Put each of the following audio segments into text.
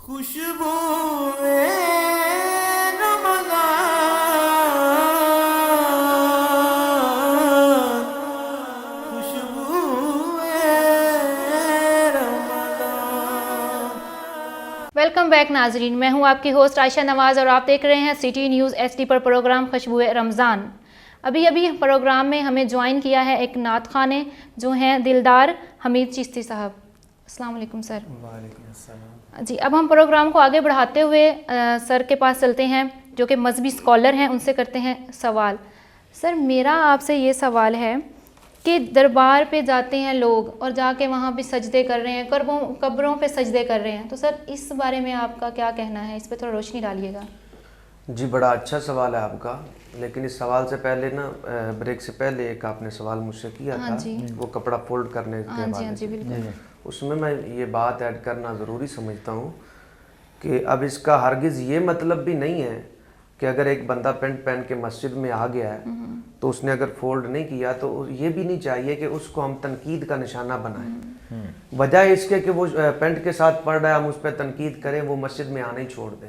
خوشبو رمضان خوشبو رمضان. Welcome back ناظرین، میں ہوں آپ کی ہوسٹ عائشہ نواز اور آپ دیکھ رہے ہیں سٹی نیوز ایس ڈی پر پروگرام خوشبو رمضان. ابھی پروگرام میں ہمیں جوائن کیا ہے ایک نعت خوان جو ہیں دلدار حمید چشتی صاحب. السلام علیکم سر. وعلیکم السلام. جی، اب ہم پروگرام کو آگے بڑھاتے ہوئے سر کے پاس چلتے ہیں جو کہ مذہبی اسکالر ہیں، ان سے کرتے ہیں سوال. سر میرا آپ سے یہ سوال ہے کہ دربار پہ جاتے ہیں لوگ اور جا کے وہاں پہ سجدے کر رہے ہیں، قبروں پہ سجدے کر رہے ہیں، تو سر اس بارے میں آپ کا کیا کہنا ہے؟ اس پہ تھوڑا روشنی ڈالیے گا. جی بڑا اچھا سوال ہے آپ کا، لیکن اس سوال سے پہلے نا بریک سے پہلے ایک آپ نے سوال مجھ سے کیا تھا، وہ کپڑا فولڈ کرنے کے حوالے سے. اس میں یہ بات ایڈ کرنا ضروری سمجھتا ہوں کہ اب اس کا ہرگز یہ مطلب بھی نہیں ہے کہ اگر ایک بندہ پینٹ پہن کے مسجد میں آ گیا ہے تو اس نے اگر فولڈ نہیں کیا تو یہ بھی نہیں چاہیے کہ اس کو ہم تنقید کا نشانہ بنائیں. وجہ اس کے کہ وہ پینٹ کے ساتھ پڑھ رہا ہے، ہم اس پہ تنقید کریں، وہ مسجد میں آنا ہی چھوڑ دے،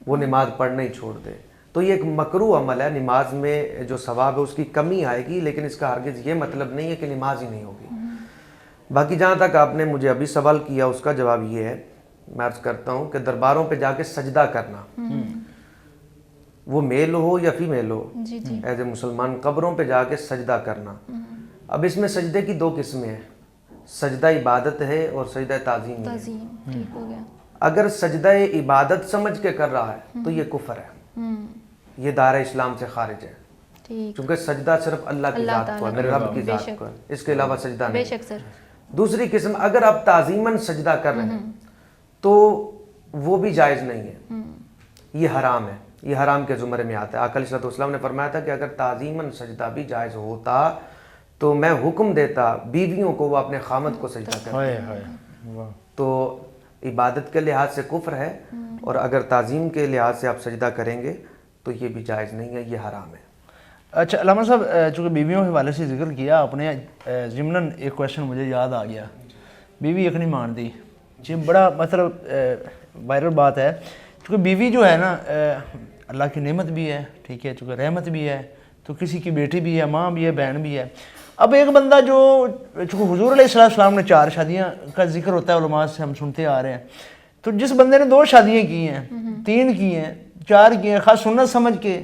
وہ نماز پڑھنا ہی چھوڑ دے، تو یہ ایک مکروہ عمل ہے. نماز میں جو ثواب ہے اس کی کمی آئے گی، لیکن اس کا ہرگز یہ مطلب نہیں ہے کہ نماز ہی نہیں ہوگی. باقی جہاں تک آپ نے مجھے ابھی سوال کیا اس کا جواب یہ ہے، میں عرض کرتا ہوں کہ درباروں پہ جا کے سجدہ کرنا، وہ میل ہو یا فیمیل ہو، ایز اے مسلمان قبروں پہ جا کے سجدہ کرنا. اب اس میں سجدے کی دو قسمیں ہیں، سجدہ عبادت ہے اور سجدہ تعظیم ہے. ٹھیک ہو گیا. اگر سجدہ عبادت سمجھ کے کر رہا ہے تو یہ کفر ہے، یہ دائرہ اسلام سے خارج ہے، چونکہ سجدہ صرف اللہ کی ذات کو ہے، میرے رب کی ذات کو ہے، اس کے علاوہ سجدہ نہیں. دوسری قسم، اگر آپ تعظیماً سجدہ کر رہے ہیں تو وہ بھی جائز نہیں ہے، یہ حرام ہے، یہ حرام کے زمرے میں آتا ہے. آقا علیہ السلام نے فرمایا تھا کہ اگر تعظیماً سجدہ بھی جائز ہوتا تو میں حکم دیتا بیویوں کو وہ اپنے خامد کو سجدہ کریں. تو عبادت کے لحاظ سے کفر ہے، اور اگر تعظیم کے لحاظ سے آپ سجدہ کریں گے تو یہ بھی جائز نہیں ہے، یہ حرام ہے. اچھا علامہ صاحب، چونکہ بیویوں کے حوالے سے ذکر کیا آپ نے، ضمناً ایک کویشچن مجھے یاد آ گیا. بیوی ایک نہیں مان دی، یہ بڑا مطلب وائرل بات ہے، چونکہ بیوی جو ہے نا اللہ کی نعمت بھی ہے، ٹھیک ہے، چونکہ رحمت بھی ہے، تو کسی کی بیٹی بھی ہے، ماں بھی ہے، بہن بھی ہے. اب ایک بندہ جو چونکہ حضور علیہ السلام نے 4 شادیاں کا ذکر ہوتا ہے علماء سے ہم سنتے آ رہے ہیں، تو جس بندے نے 2 شادیاں کی ہیں، 3 کی ہیں، 4 کی ہیں، خواہ سنت سمجھ کے،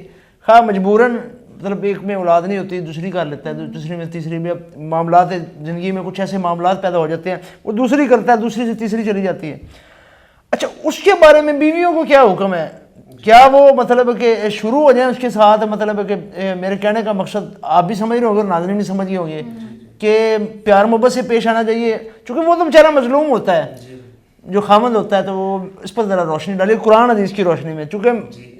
خواہ مجبوراً، مطلب ایک میں اولاد نہیں ہوتی دوسری کر لیتا ہے، دوسری میں تیسری میں، معاملات زندگی میں کچھ ایسے معاملات پیدا ہو جاتے ہیں، وہ دوسری کرتا ہے، دوسری سے تیسری چلی جاتی ہے. اچھا اس کے بارے میں بیویوں کو کیا حکم ہے؟ کیا وہ مطلب کہ شروع ہو جائیں اس کے ساتھ، مطلب کہ میرے کہنے کا مقصد آپ بھی سمجھ رہے ہوں گے، ناظرین بھی سمجھ گئے ہوں گے کہ پیار محبت سے پیش آنا چاہیے، چونکہ وہ تو بیچارہ مظلوم ہوتا ہے جو خامد ہوتا ہے. تو وہ اس پر ذرا روشنی ڈالیے قرآن حدیث کی روشنی میں، چونکہ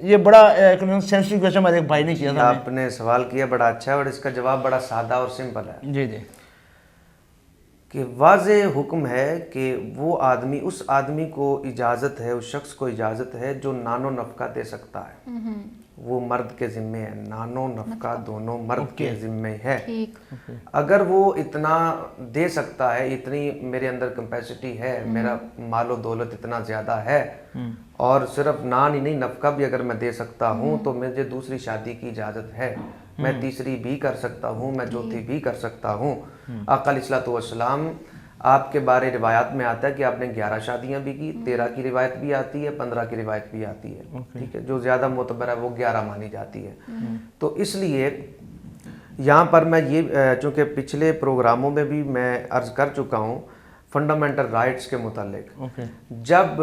یہ بڑا سینسٹیو کویسچن ہمارے ایک بھائی نے کیا تھا. آپ نے سوال کیا بڑا اچھا ہے، اور اس کا جواب بڑا سادہ اور سمپل ہے. جی جی، کہ واضح حکم ہے کہ وہ آدمی، اس آدمی کو اجازت ہے، اس شخص کو اجازت ہے جو نان و نفقہ دے سکتا ہے، وہ مرد کے ذمے ہے. نان و نفقہ دونوں مرد کے ذمے ہے. اگر وہ اتنا دے سکتا ہے، اتنی میرے اندر کیپیسٹی ہے، میرا مال و دولت اتنا زیادہ ہے، اور صرف نان ہی نہیں نفقہ بھی اگر میں دے سکتا ہوں تو مجھے دوسری شادی کی اجازت ہے، میں تیسری بھی کر سکتا ہوں، میں چوتھی بھی کر سکتا ہوں. آقا علیہ السلام آپ کے بارے روایات میں آتا ہے کہ آپ نے 11 شادیاں بھی کی، 13 کی روایت بھی آتی ہے، 15 کی روایت بھی آتی ہے، ٹھیک ہے، جو زیادہ معتبر ہے وہ 11 مانی جاتی ہے. تو اس لیے یہاں پر میں یہ، چونکہ پچھلے پروگراموں میں بھی میں عرض کر چکا ہوں فنڈامنٹل رائٹس کے متعلق، جب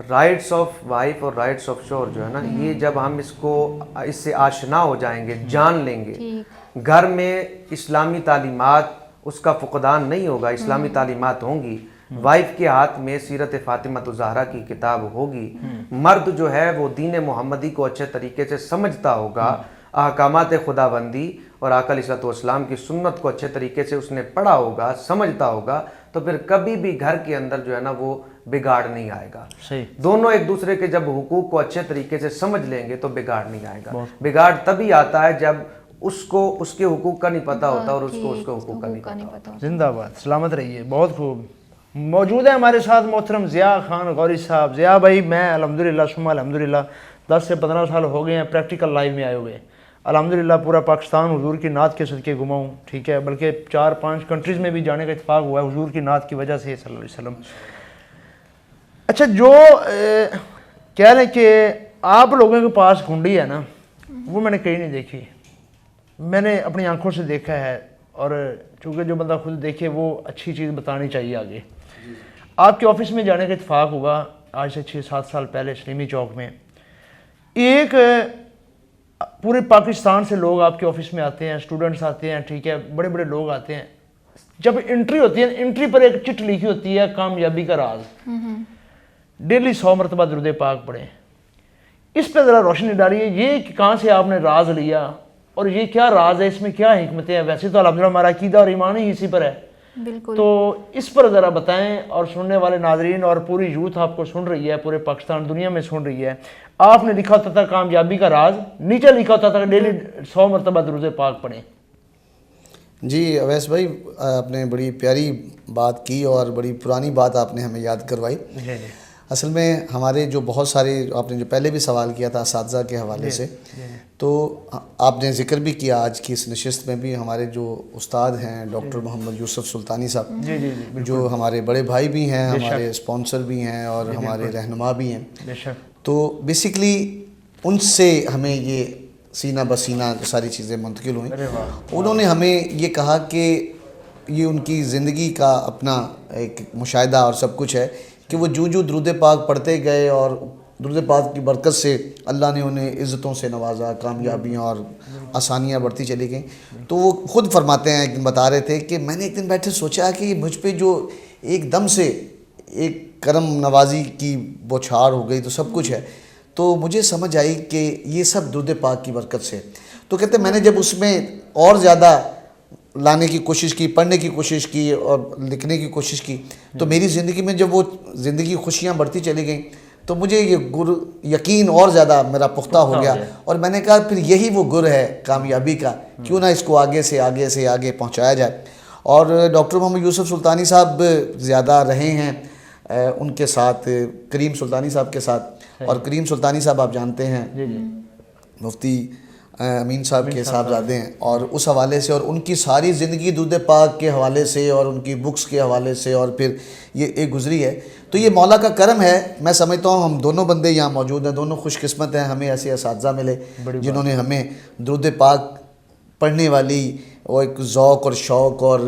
رائٹس آف وائف اور رائٹس آف شوہر جو ہے نا، یہ جب ہم اس سے آشنا ہو جائیں گے، جان لیں گے، گھر میں اسلامی تعلیمات اس کا فقدان نہیں ہوگا، اسلامی تعلیمات ہوں گی، وائف کے ہاتھ میں سیرت فاطمہ الزہرا کی کتاب ہوگی، مرد جو ہے وہ دین محمدی کو اچھے طریقے سے سمجھتا ہوگا، احکامات خداوندی اور آقا علیہ السلام کی سنت کو اچھے طریقے سے اس نے پڑھا ہوگا، سمجھتا ہوگا، تو پھر کبھی بھی گھر کے اندر جو ہے نا وہ بگاڑ نہیں آئے گا. دونوں ایک دوسرے کے جب حقوق کو اچھے طریقے سے سمجھ لیں گے تو بگاڑ نہیں آئے گا. بگاڑ تبھی آتا ہے جب اس کو اس کے حقوق کا نہیں پتا ہوتا اور اس کو اس کے حقوق کا نہیں پتا ہوتا. زندہ باد، سلامت رہیے. بہت خوب موجود ہیں ہمارے ساتھ محترم ضیاء خان غوری صاحب. ضیاء بھائی میں الحمدللہ ثم الحمدللہ 10 سے 15 سال ہو گئے ہیں پریکٹیکل لائف میں آئے ہوئے. الحمدللہ پورا پاکستان حضور کی نعت کے صدقے گھما ہوں, ٹھیک ہے, بلکہ 4-5 کنٹریز میں بھی جانے کا اتفاق ہوا ہے حضور کی نعت کی وجہ سے صلی اللہ علیہ وسلم. اچھا, جو کہہ رہے ہیں کہ آپ لوگوں کے پاس کنڈی ہے نا, وہ میں نے کہیں نہیں دیکھی, میں نے اپنی آنکھوں سے دیکھا ہے, اور چونکہ جو بندہ خود دیکھے وہ اچھی چیز بتانی چاہیے آگے. آپ کے آفس میں جانے کا اتفاق ہوا آج سے 6-7 سال پہلے سلیمی چوک میں. ایک پورے پاکستان سے لوگ آپ کے آفس میں آتے ہیں, اسٹوڈنٹس آتے ہیں, ٹھیک ہے, بڑے بڑے لوگ آتے ہیں. جب انٹری ہوتی ہے, انٹری پر ایک چٹ لکھی ہوتی ہے کامیابی کا راز, ڈیلی 100 مرتبہ درود پاک پڑھیں. اس پہ ذرا روشنی ڈالیے, یہ کہاں سے آپ نے راز لیا اور یہ کیا راز ہے, اس میں کیا حکمتیں ہیں؟ ویسے تو الحمدللہ ہمارا عقیدہ اور ایمان ہی اسی پر ہے, بالکل. تو اس پر ذرا بتائیں. اور سننے والے ناظرین اور پوری یوتھ آپ کو سن رہی ہے, پورے پاکستان دنیا میں سن رہی ہے. آپ نے لکھا ہوتا تھا کامیابی کا راز, نیچے لکھا ہوتا تھا ڈیلی 100 مرتبہ درود پاک پڑھیں. جی اویس بھائی, آپ نے بڑی پیاری بات کی اور بڑی پرانی بات آپ نے ہمیں یاد کروائی. اصل میں ہمارے جو بہت سارے, آپ نے جو پہلے بھی سوال کیا تھا اساتذہ کے حوالے سے, تو آپ نے ذکر بھی کیا آج کی اس نشست میں بھی, ہمارے جو استاد ہیں ڈاکٹر محمد یوسف سلطانی صاحب, جو ہمارے بڑے بھائی بھی ہیں, ہمارے اسپانسر بھی ہیں اور ہمارے رہنما بھی ہیں. تو بیسیکلی ان سے ہمیں یہ سینہ بسینہ ساری چیزیں منتقل ہوئیں. انہوں نے ہمیں یہ کہا کہ یہ ان کی زندگی کا اپنا ایک مشاہدہ اور سب کچھ ہے کہ وہ جو درود پاک پڑھتے گئے اور درود پاک کی برکت سے اللہ نے انہیں عزتوں سے نوازا, کامیابیاں اور آسانیاں بڑھتی چلی گئیں. تو وہ خود فرماتے ہیں, ایک دن بتا رہے تھے کہ میں نے ایک دن بیٹھے سوچا کہ مجھ پہ جو ایک دم سے ایک کرم نوازی کی بوچھار ہو گئی, تو سب کچھ ہے, تو مجھے سمجھ آئی کہ یہ سب درود پاک کی برکت سے. تو کہتے ہیں میں نے جب اس میں اور زیادہ لانے کی کوشش کی, پڑھنے کی کوشش کی اور لکھنے کی کوشش کی, تو میری زندگی میں جب وہ زندگی خوشیاں بڑھتی چلی گئیں, تو مجھے یہ یقین اور زیادہ میرا پختہ ہو گیا. اور میں نے کہا پھر یہی وہ گر ہے کامیابی کا, کیوں نہ اس کو آگے سے آگے سے آگے پہنچایا جائے. اور ڈاکٹر محمد یوسف سلطانی صاحب زیادہ رہے ہیں ان کے ساتھ, کریم سلطانی صاحب کے ساتھ. اور کریم سلطانی صاحب آپ جانتے ہیں مفتی امین صاحب کے صاحبزادے ہیں, اور اس حوالے سے اور ان کی ساری زندگی درود پاک کے حوالے سے اور ان کی بکس کے حوالے سے اور پھر یہ ایک گزری ہے. تو یہ مولا کا کرم ہے. میں سمجھتا ہوں ہم دونوں بندے یہاں موجود ہیں, دونوں خوش قسمت ہیں, ہمیں ایسے اساتذہ ملے جنہوں نے ہمیں درود پاک پڑھنے والی وہ ایک ذوق اور شوق اور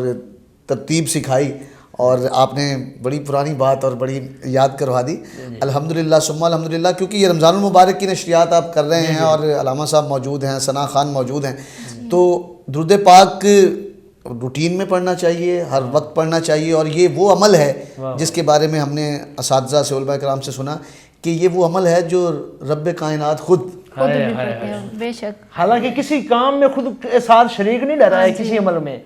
ترتیب سکھائی. اور آپ نے بڑی پرانی بات اور بڑی یاد کروا دی. الحمدللہ ثم الحمدللہ, کیونکہ یہ رمضان المبارک کی نشریات آپ کر رہے ہیں اور علامہ صاحب موجود ہیں, ثنا خان موجود ہیں, تو درود پاک روٹین میں پڑھنا چاہیے, ہر وقت پڑھنا چاہیے. اور یہ وہ عمل ہے جس کے بارے میں ہم نے اساتذہ سے, علماء کرام سے سنا کہ یہ وہ عمل ہے جو رب کائنات خود بھی کرتے ہیں, بے شک. حالانکہ کسی کام میں خود ساتھ شریک نہیں رہ رہا ہے کسی عمل میں,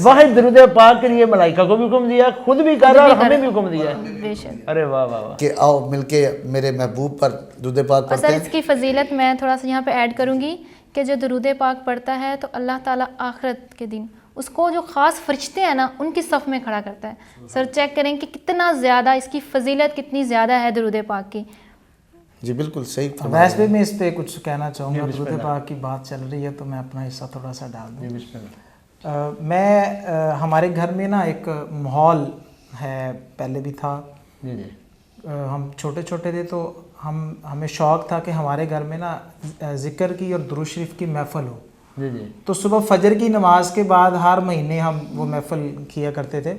واحد درود پاک کے لیے ملائکہ کو بھی حکم دیا, خود بھی کر رہا اور ہمیں بھی حکم دیا. بے شک. ارے واہ واہ واہ, کہ آؤ مل کے میرے محبوب پر درود پاک پڑھتے سر ہیں. اس کی فضیلت میں تھوڑا سا یہاں پہ ایڈ کروں گی کہ جو درود پاک پڑھتا ہے تو اللہ تعالیٰ آخرت کے دن اس کو جو خاص فرشتے ہیں نا ان کی صف میں کھڑا کرتا ہے. سر چیک کریں کہ کتنا زیادہ اس کی فضیلت کتنی زیادہ ہے درود پاک کی. جی بالکل صحیح. ویسے بھی میں اس پہ کچھ کہنا چاہوں گا, درود پاک کی بات چل رہی ہے تو میں اپنا حصہ تھوڑا سا ڈال دوں. میں ہمارے گھر میں نا ایک ماحول ہے, پہلے بھی تھا, ہم چھوٹے چھوٹے تھے تو ہمیں شوق تھا کہ ہمارے گھر میں نا ذکر کی اور درود شریف کی محفل ہو. تو صبح فجر کی نماز کے بعد ہر مہینے ہم وہ محفل کیا کرتے تھے.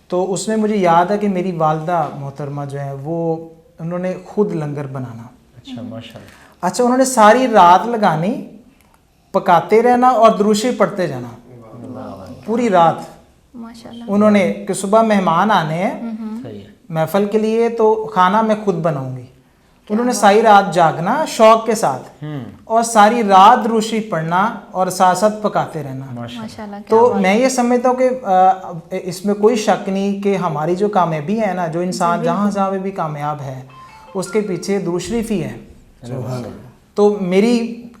تو اس میں مجھے یاد ہے کہ میری والدہ محترمہ جو ہیں وہ انہوں نے خود لنگر بنانا. اچھا ماشاءاللہ. اچھا, انہوں نے ساری رات لگانی, پکاتے رہنا اور درود شریف پڑھتے جانا پوری رات. ماشاءاللہ. انہوں نے کہ صبح مہمان آنے ہیں محفل کے لیے تو کھانا میں خود بناؤں گی. انہوں نے ساری رات جاگنا شوق کے ساتھ اور ساری رات درود شریف پڑھنا اور ساتھ ساتھ پکاتے رہنا. ماشاءاللہ. تو میں یہ سمجھتا ہوں کہ اس میں کوئی شک نہیں کہ ہماری جو کامیابی ہے نا, جو انسان جہاں بھی کامیاب ہے اس کے پیچھے درود شریف ہی ہے. تو میری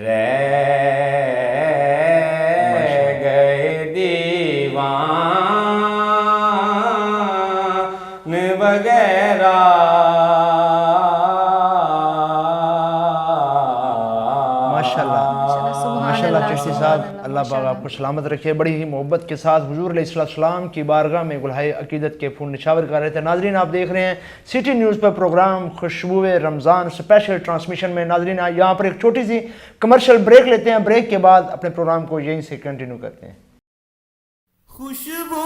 رہ گئے دیوان وغیرہ ماشاءاللہ چشتی صاحب اللہ پاک آپ کو سلامت رکھے. بڑی ہی محبت کے ساتھ حضور علیہ السلام کی بارگاہ میں گلہائے عقیدت کے پھول نشاور کر رہے تھے. ناظرین آپ دیکھ رہے ہیں سٹی نیوز پر پروگرام خوشبو رمضان اسپیشل ٹرانسمیشن میں. ناظرین یہاں پر ایک چھوٹی سی کمرشل بریک لیتے ہیں, بریک کے بعد اپنے پروگرام کو یہیں سے کنٹینیو کرتے ہیں. خوشبو